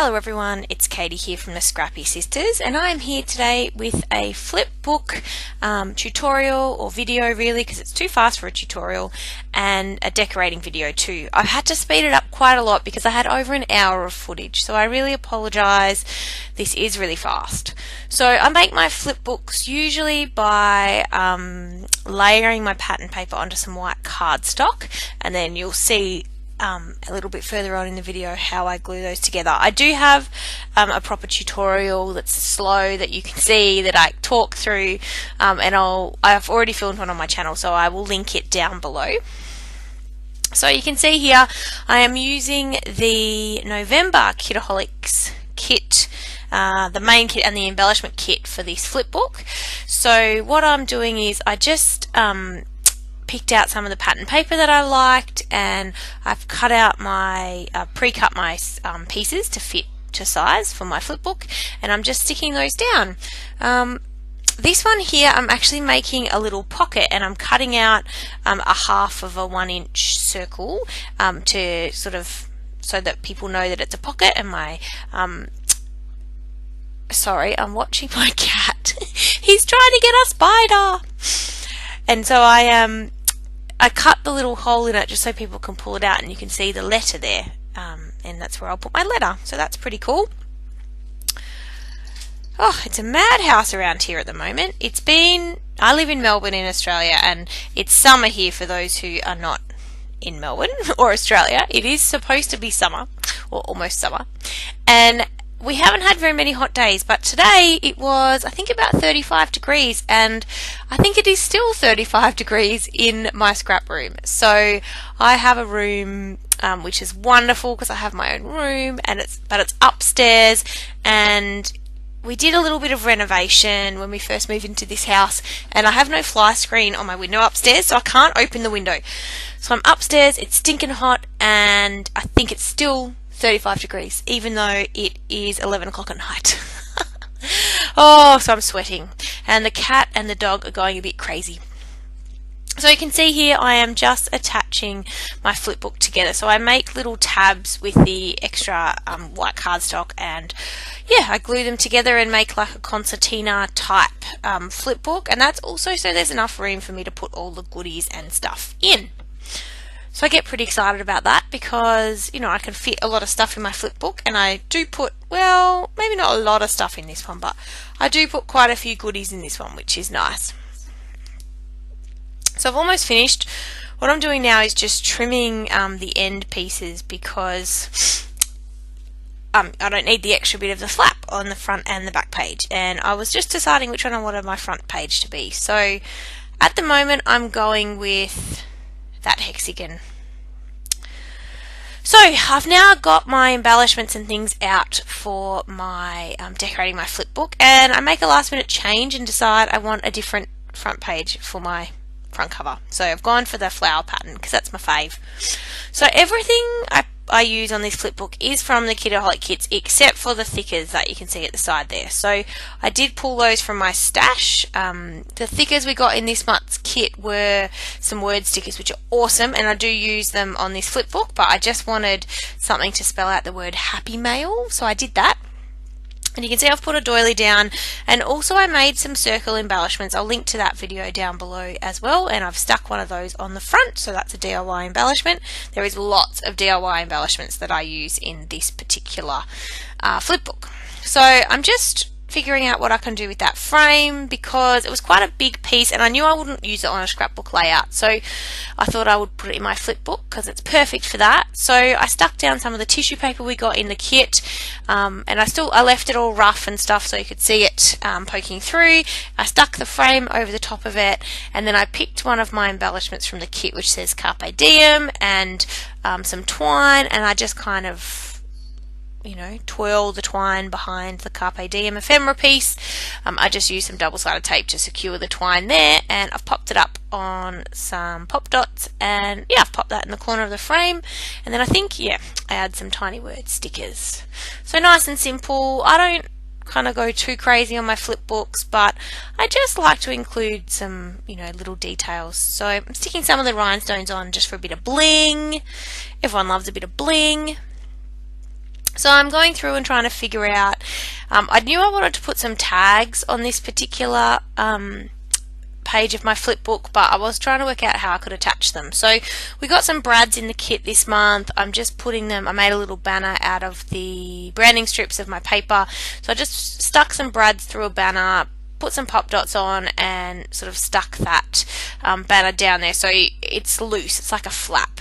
Hello everyone, it's Katie here from the Scrappy Sisters, and I am here today with a flip book tutorial or video really, because it's too fast for a tutorial, and a decorating video too. I've had to speed it up quite a lot because I had over an hour of footage, so I really apologise. This is really fast. So I make my flip books usually by layering my pattern paper onto some white cardstock, and then you'll see a little bit further on in the video how I glue those together. I do have a proper tutorial that's slow that you can see that I talk through, and I've already filmed one on my channel, so I will link it down below. So you can see here I am using the November Kitaholic Kit, the main kit and the embellishment kit for this flip book. So what I'm doing is I just picked out some of the pattern paper that I liked, and I've cut out my pre-cut my pieces to fit to size for my flip book, and I'm just sticking those down. This one here I'm actually making a little pocket, and I'm cutting out a half of a 1-inch circle to sort of so that people know that it's a pocket. And my sorry, I'm watching my cat. He's trying to get a spider, and so I cut the little hole in it just so people can pull it out and you can see the letter there, and that's where I'll put my letter, so that's pretty cool. Oh, it's a madhouse around here at the moment. I live in Melbourne in Australia, and it's summer here for those who are not in Melbourne or Australia. It is supposed to be summer, or almost summer, and we haven't had very many hot days, but today it was, I think, about 35 degrees, and I think it is still 35 degrees in my scrap room. So I have a room which is wonderful because I have my own room, and it's upstairs, and we did a little bit of renovation when we first moved into this house, and I have no fly screen on my window upstairs, so I can't open the window. So I'm upstairs, it's stinking hot, and I think it's still 35 degrees, even though it is 11 o'clock at night. Oh, so I'm sweating. And the cat and the dog are going a bit crazy. So you can see here I am just attaching my flip book together. So I make little tabs with the extra white cardstock, and yeah, I glue them together and make like a concertina type flip book. And that's also so there's enough room for me to put all the goodies and stuff in. So I get pretty excited about that because, you know, I can fit a lot of stuff in my flip book, and I do put, well, maybe not a lot of stuff in this one, but I do put quite a few goodies in this one, which is nice. So I've almost finished. What I'm doing now is just trimming the end pieces because I don't need the extra bit of the flap on the front and the back page, and I was just deciding which one I wanted my front page to be. So at the moment I'm going with that hexagon. So I've now got my embellishments and things out for my decorating my flip book, and I make a last minute change and decide I want a different front page for my front cover. So I've gone for the flower pattern because that's my fave. So everything I use on this flip book is from the Kitaholic Kits, except for the thickers that you can see at the side there. So I did pull those from my stash. The thickers we got in this month's kit were some word stickers, which are awesome, and I do use them on this flip book, but I just wanted something to spell out the word Happy Mail, so I did that. And you can see I've put a doily down, and also I made some circle embellishments. I'll link to that video down below as well, and I've stuck one of those on the front, so that's a DIY embellishment. There is lots of DIY embellishments that I use in this particular flip book. So I'm just figuring out what I can do with that frame because it was quite a big piece, and I knew I wouldn't use it on a scrapbook layout, so I thought I would put it in my flip book because it's perfect for that. So I stuck down some of the tissue paper we got in the kit, and I left it all rough and stuff so you could see it poking through. I stuck the frame over the top of it, and then I picked one of my embellishments from the kit which says Carpe Diem, and some twine, and I just kind of, you know, twirl the twine behind the Carpe Diem ephemera piece. I just used some double-sided tape to secure the twine there, and I've popped it up on some pop dots, and yeah, I've popped that in the corner of the frame, and then I think, yeah, I add some tiny word stickers. So nice and simple. I don't kind of go too crazy on my flip books, but I just like to include some, you know, little details. So I'm sticking some of the rhinestones on just for a bit of bling. Everyone loves a bit of bling. So I'm going through and trying to figure out, I knew I wanted to put some tags on this particular page of my flip book, but I was trying to work out how I could attach them. So we got some brads in the kit this month. I'm just putting them, I made a little banner out of the branding strips of my paper. So I just stuck some brads through a banner, put some pop dots on, and sort of stuck that banner down there so it's loose, it's like a flap.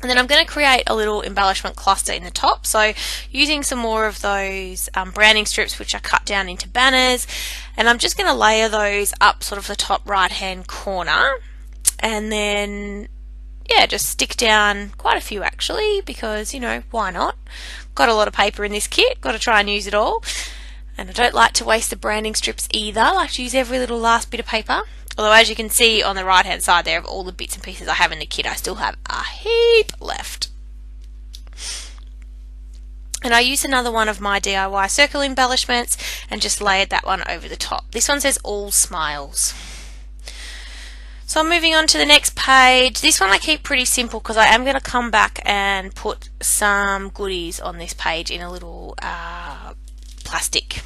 And then I'm going to create a little embellishment cluster in the top, so using some more of those branding strips which I cut down into banners, and I'm just going to layer those up sort of the top right hand corner, and then yeah, just stick down quite a few actually, because you know, why not? Got a lot of paper in this kit, got to try and use it all, and I don't like to waste the branding strips either. I like to use every little last bit of paper. Although as you can see on the right hand side there of all the bits and pieces I have in the kit, I still have a heap left. And I used another one of my DIY circle embellishments and just layered that one over the top. This one says all smiles. So I'm moving on to the next page. This one I keep pretty simple because I am going to come back and put some goodies on this page in a little plastic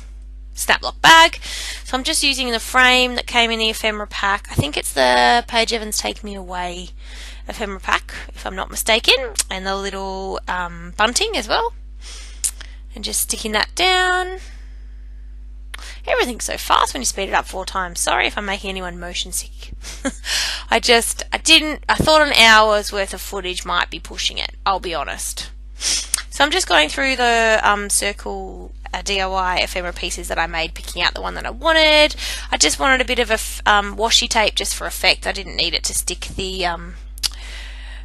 snap lock bag. So I'm just using the frame that came in the ephemera pack. I think it's the Paige Evans Take Me Away ephemera pack, if I'm not mistaken, and the little bunting as well. And just sticking that down. Everything's so fast when you speed it up 4 times. Sorry if I'm making anyone motion sick. I thought an hour's worth of footage might be pushing it, I'll be honest. So I'm just going through the circle DIY ephemera pieces that I made, picking out the one that I wanted. I just wanted a bit of a washi tape just for effect. I didn't need it to stick the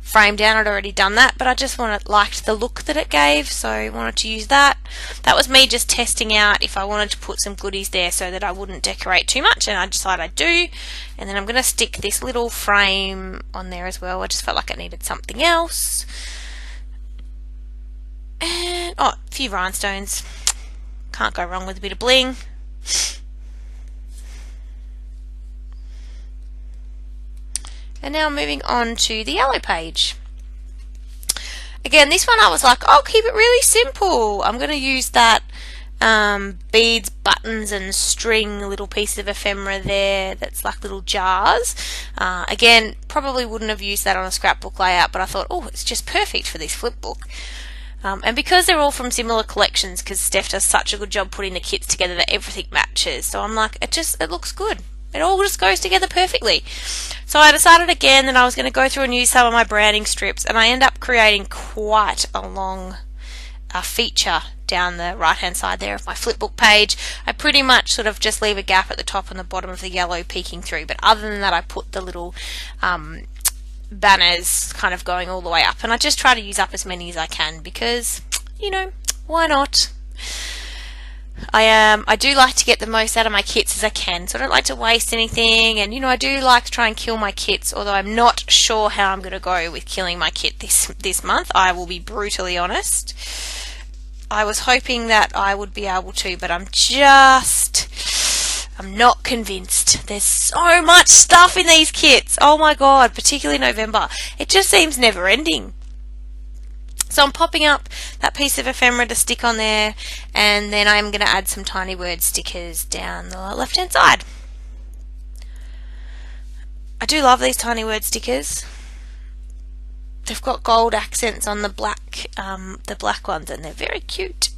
frame down. I'd already done that, but I just liked the look that it gave, so I wanted to use that. That was me just testing out if I wanted to put some goodies there so that I wouldn't decorate too much, and I decided I do. And then I'm going to stick this little frame on there as well. I just felt like it needed something else. And a few rhinestones. Can't go wrong with a bit of bling. And now moving on to the yellow page. Again, this one I was like, I'll keep it really simple. I'm going to use that beads, buttons and string little piece of ephemera there that's like little jars. Again, probably wouldn't have used that on a scrapbook layout, but I thought, oh, it's just perfect for this flip book. And because they're all from similar collections, because Steph does such a good job putting the kits together that everything matches, so I'm like, it looks good. It all just goes together perfectly. So I decided again that I was going to go through and use some of my branding strips, and I end up creating quite a long feature down the right hand side there of my flipbook page. I pretty much sort of just leave a gap at the top and the bottom of the yellow peeking through, but other than that I put the little banners kind of going all the way up, and I just try to use up as many as I can because, you know, why not? I do like to get the most out of my kits as I can, so I don't like to waste anything, and you know, I do like to try and kill my kits, although I'm not sure how I'm going to go with killing my kit this month. I will be brutally honest. I was hoping that I would be able to, but I'm not convinced. There's so much stuff in these kits. Oh my god, particularly November. It just seems never ending. So I'm popping up that piece of ephemera to stick on there, and then I'm going to add some tiny word stickers down the left hand side. I do love these tiny word stickers. They've got gold accents on the black ones, and they're very cute.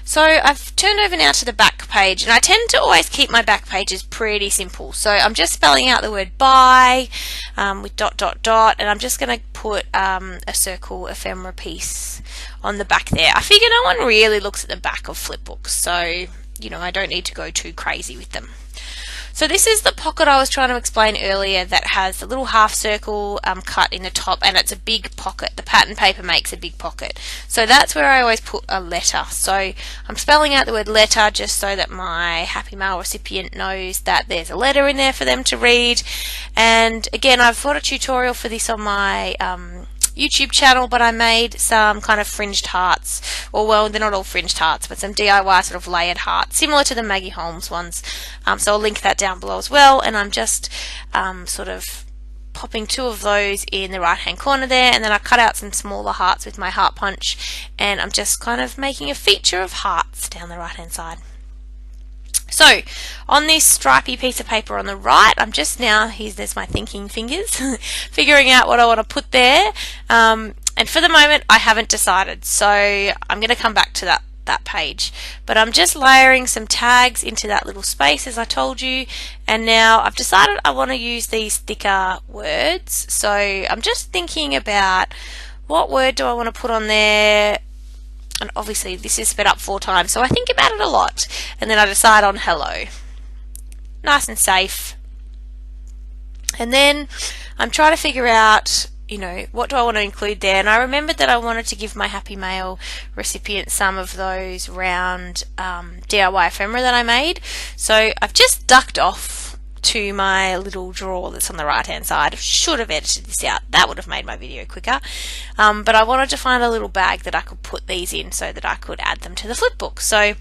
So I've turned over now to the back page, and I tend to always keep my back pages pretty simple. So I'm just spelling out the word bye with ... and I'm just going to put a circle ephemera piece on the back there. I figure no one really looks at the back of flipbooks, so you know, I don't need to go too crazy with them. So this is the pocket I was trying to explain earlier that has a little half circle cut in the top, and it's a big pocket. The pattern paper makes a big pocket. So that's where I always put a letter. So I'm spelling out the word letter just so that my Happy Mail recipient knows that there's a letter in there for them to read. And again, I've got a tutorial for this on my YouTube channel, but I made some kind of fringed hearts, or well, they're not all fringed hearts, but some DIY sort of layered hearts, similar to the Maggie Holmes ones. So I'll link that down below as well, and I'm just sort of popping 2 of those in the right hand corner there, and then I cut out some smaller hearts with my heart punch, and I'm just kind of making a feature of hearts down the right hand side. So on this stripy piece of paper on the right, I'm just now, there's my thinking fingers, figuring out what I want to put there, and for the moment I haven't decided, so I'm going to come back to that page, but I'm just layering some tags into that little space as I told you, and now I've decided I want to use these thicker words. So I'm just thinking about what word do I want to put on there, and obviously this is sped up 4 times, so I think about it a lot, and then I decide on hello. Nice and safe. And then I'm trying to figure out, you know, what do I want to include there, and I remembered that I wanted to give my Happy Mail recipients some of those round DIY ephemera that I made. So I've just ducked off to my little drawer that's on the right hand side. I should have edited this out, that would have made my video quicker, but I wanted to find a little bag that I could put these in so that I could add them to the flipbook. So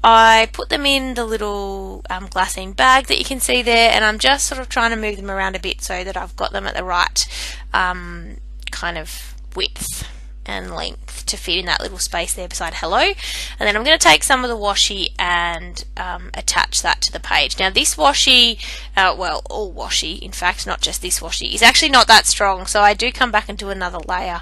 I put them in the little glassine bag that you can see there, and I'm just sort of trying to move them around a bit so that I've got them at the right kind of width and length to fit in that little space there beside hello. And then I'm going to take some of the washi and attach that to the page. Now this washi, well, all washi in fact, not just this washi, is actually not that strong, so I do come back and do another layer.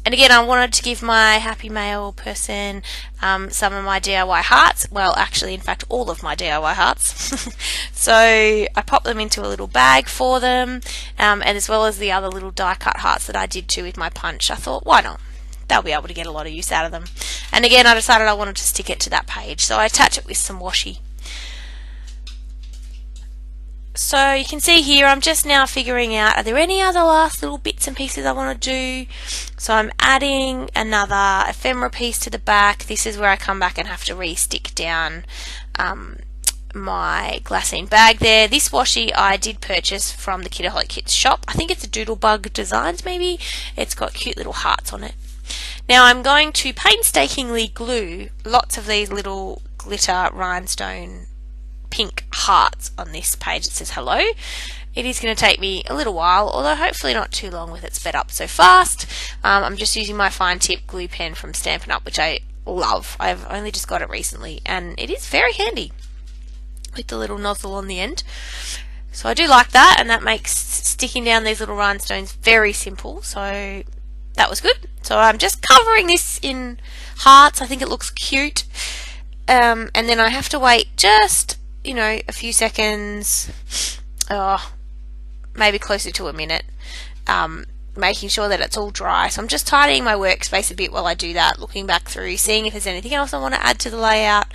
And again, I wanted to give my Happy Mail person some of my DIY hearts. Well, actually, in fact, all of my DIY hearts. So I popped them into a little bag for them, and as well as the other little die-cut hearts that I did too with my punch. I thought, why not? They'll be able to get a lot of use out of them. And again, I decided I wanted to stick it to that page, so I attach it with some washi. So you can see here, I'm just now figuring out, are there any other last little bits and pieces I want to do? So I'm adding another ephemera piece to the back. This is where I come back and have to re-stick down my glassine bag there. This washi I did purchase from the Kitaholic Kits shop. I think it's a Doodlebug Designs maybe. It's got cute little hearts on it. Now I'm going to painstakingly glue lots of these little glitter rhinestone pink hearts on this page that says hello. It is going to take me a little while, although hopefully not too long with it sped up so fast. I'm just using my fine tip glue pen from Stampin' Up, which I love. I've only just got it recently, and it is very handy with the little nozzle on the end. So I do like that, and that makes sticking down these little rhinestones very simple. So that was good. So I'm just covering this in hearts. I think it looks cute. And then I have to wait just, you know, a few seconds, maybe closer to a minute, making sure that it's all dry. So I'm just tidying my workspace a bit while I do that, looking back through, seeing if there's anything else I want to add to the layout.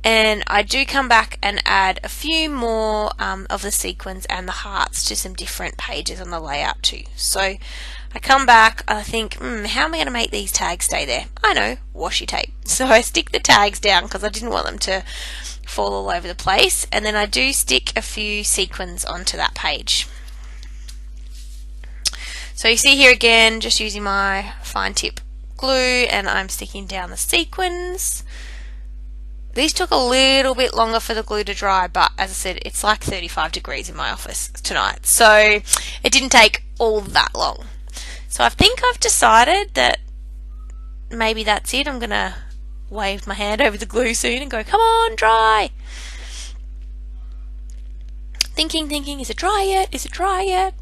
And I do come back and add a few more of the sequins and the hearts to some different pages on the layout too. So I come back, I think, how am I going to make these tags stay there? I know, washi tape. So I stick the tags down because I didn't want them to fall all over the place, and then I do stick a few sequins onto that page. So you see here again, just using my fine tip glue, and I'm sticking down the sequins. These took a little bit longer for the glue to dry, but as I said, it's like 35 degrees in my office tonight, so it didn't take all that long. So I think I've decided that maybe that's it. I'm going to wave my hand over the glue soon and go, come on, dry. Thinking, is it dry yet? Is it dry yet?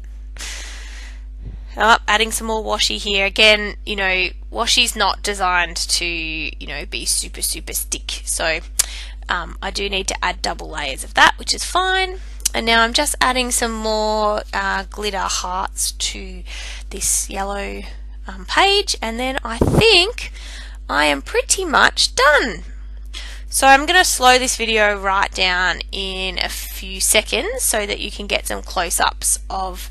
Adding some more washi here. Again, you know, washi's not designed to, you know, be super stick. So I do need to add double layers of that, which is fine. And now I'm just adding some more glitter hearts to this yellow page, and then I think I am pretty much done. So I'm going to slow this video right down in a few seconds so that you can get some close-ups of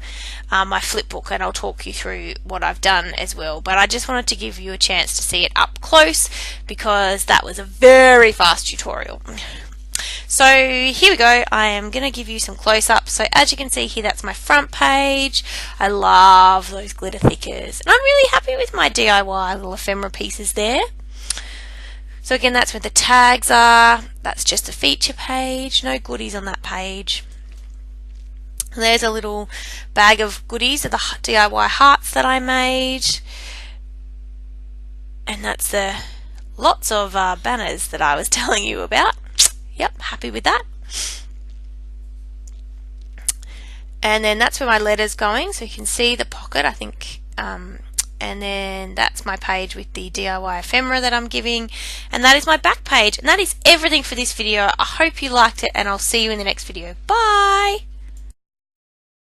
my flipbook, and I'll talk you through what I've done as well. But I just wanted to give you a chance to see it up close because that was a very fast tutorial. So here we go. I am going to give you some close-ups. So as you can see here, that's my front page. I love those glitter thickers, and I'm really happy with my DIY little ephemera pieces there. So again, that's where the tags are. That's just a feature page, no goodies on that page. There's a little bag of goodies of the DIY hearts that I made. And that's the lots of banners that I was telling you about. Yep, happy with that. And then that's where my letter's going, so you can see the pocket, I think. And then that's my page with the DIY ephemera that I'm giving. And that is my back page. And that is everything for this video. I hope you liked it, and I'll see you in the next video. Bye!